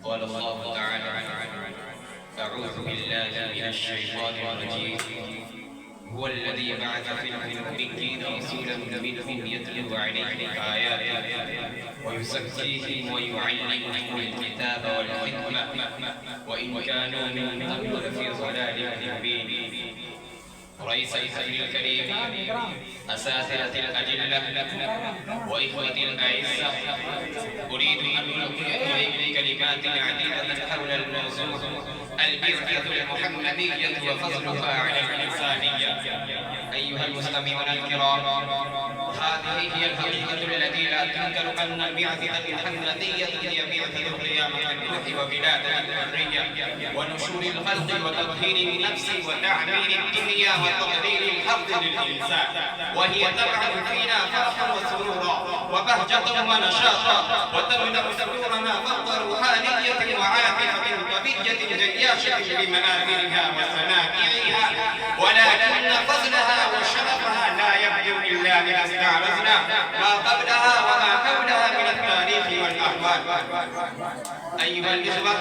قال الله تعالى: أعوذ بالله من الشيطان الرجيم. هو الذي بعث في الأميين رسولا منهم يتلو عليهم آياته ويزكيهم ويعلمهم الكتاب والحكمة وإن كانوا من قبل لفي ضلال مبين. رئيس الحفل الكريم، أساتذة الأجلة وإخوتي الأعزة، أريد أن ألقي إليكم كلمات عديدة حول الموضوع البعثة المحمدية وفضلها على الإنسانية. أيها المستمعون الكرام، هذه هي الحقيقة التي لا تنكر أن البعثة المحمدية هي بعثة قيامة الروح وولادة الحرية ونشور الخلق وتطهير النفس وتعمير الدنيا وتقدير الحق للإنسان، وهي تبعث فينا فرحا وسرورا وبهجة ونشاطا وتملأ صدورنا فوق روحانية وعاطفة قوية جياشة بمآثرها وصنائعها، ولكن فضلها وشرفها لا يبدو إلا إذا استعرضنا ما قبلها وما حولها من التاريخ والأحوال. أيها الإخوة،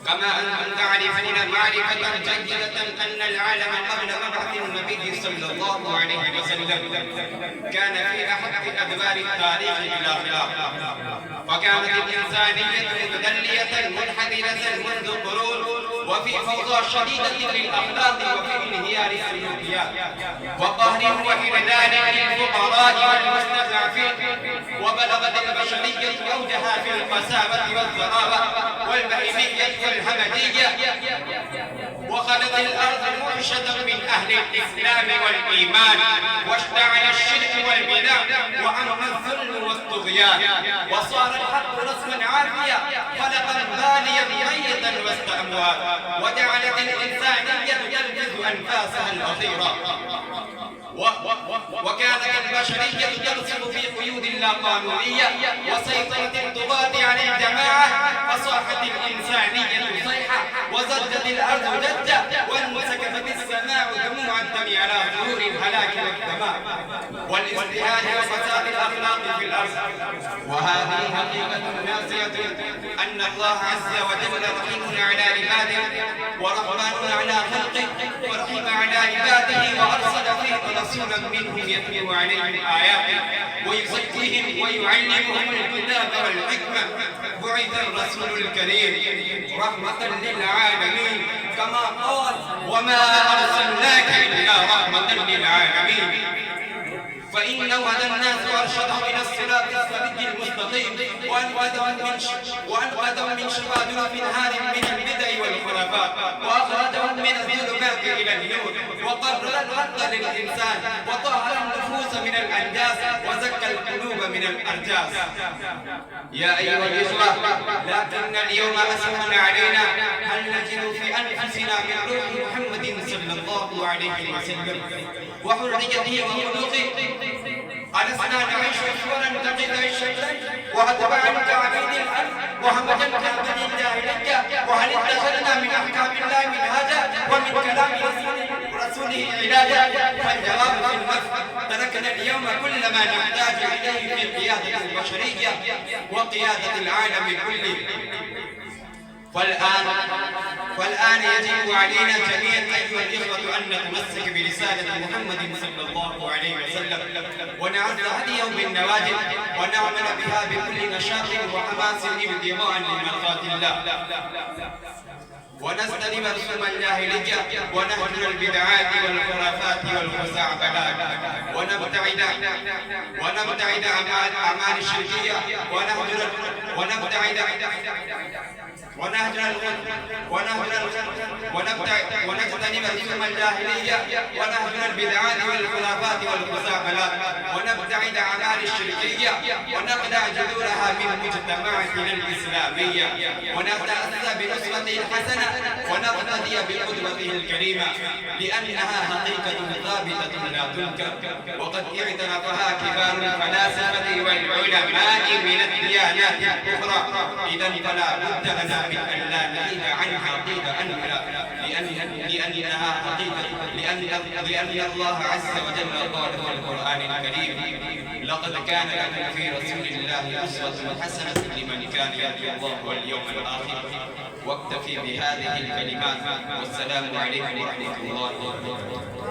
كما أنتم تعرفون معرفة جيدة أن العالم قبل مبعث النبي صلى الله عليه وسلم كان في أحد أدوار التاريخ بلا خلاف، وكانت الإنسانية متدلية منحدرة منذ قرون وفي فوضى شديدة للأخلاق وفي انهيار السلوكيات وقهر وحلال للفقراء والمستضعفين، وبلغت البشرية أوجها في القساوة والضراوة والبهيمية والهمجية، وخلت الأرض منشدة من أهل الإسلام والإيمان، واشتعل الشرك والبدع وعم الظلم والطغيان، وصار الحق رسما عافيا خلقا باليا ميتا وسط أموات، وجعلت الإنسانية تلبس أنفاسها الأخيرة، وكانت البشرية ترسب في قيود لا قانونية وسيطرة الطغاة على الجماعة، فصاحت الإنسانية صيحة وزجت الأرض جدة وانسكبت السماء دموع الدم على ظهور الهلاك والدماء والازدهاد وفساد الأخلاق في الأرض. وهذه حقيقة ناسية أن الله عز وجل رحيم على عباده ورحمن على خلقه ورحم على عباده، وأرسل فيهم رسولا منهم يتلو عليهم آياته ويزكيهم ويعلمهم الكتاب والحكمة. بعث الرسول الكريم رحمة للعالمين، كما قال: وما أرسلناك إلا رحمة للعالمين. فإنه هدى الناس وأرشدهم إلى الصراط السوي المستقيم، وأنقذهم من شباب في نهار من البدع والخرافات، وأخرجهم من الظلمات إلى النور، وقرر الحق للإنسان، وطهر النفوس من الأنجاس، وزكى القلوب من الأرجاس. يا أيها الإخوة، لكن اليوم أسهل علينا أن نجد في أنفسنا من روح محمد صلى الله عليه وسلم وحريته وخلقه. ألسنا نعيش شورا تقيد الشيطان وأتباعا كعبيد الأرض وهمجا كعبد الجاهلية؟ وهل اتخذنا من أحكام الله منهاجا ومن كلام رسوله علاجا؟ فالجواب في النفس: تركنا اليوم كل ما نحتاج إليه في قيادة البشرية وقيادة العالم كله. فالآن يجب علينا جميعا أيها الإخوة أن نتمسك برسالة محمد صلى الله عليه وسلم ونعز هديه بالنواجذ ونعمل بها بكل نشاط وحماس ابتغاء لمرضات الله، ونستلم رسوم الجاهلية ونهجر البدعات والخرافات والخزعبلات، ونبتعد عن الأعمال الشركية ونجتنب رسوم الجاهلية ونهجر البدعات والخرافات والخزعبلات، ونبتعد عن أعمال الشركية ونقلع جذورها من مجتمعاتنا الإسلامية، ونتأسى بنصرته الحسنة ونقتدي بقدوته الكريمة، لأنها حقيقة ثابتة لا تنكر، وقد اعترفها كبار الفلاسفة والعلماء من الديانات الأخرى. إذا فلا بد لنا من أن لا نغيب عنها طيب أنفنا، لأنها حقيقة، لأن الله عز وجل قال في القرآن الكريم: لقد كان لكم في رسول الله أسوة حسنة لمن كان يرجو الله واليوم الآخر. واكتفي بهذه الكلمات، والسلام عليكم ورحمة الله وبركاته.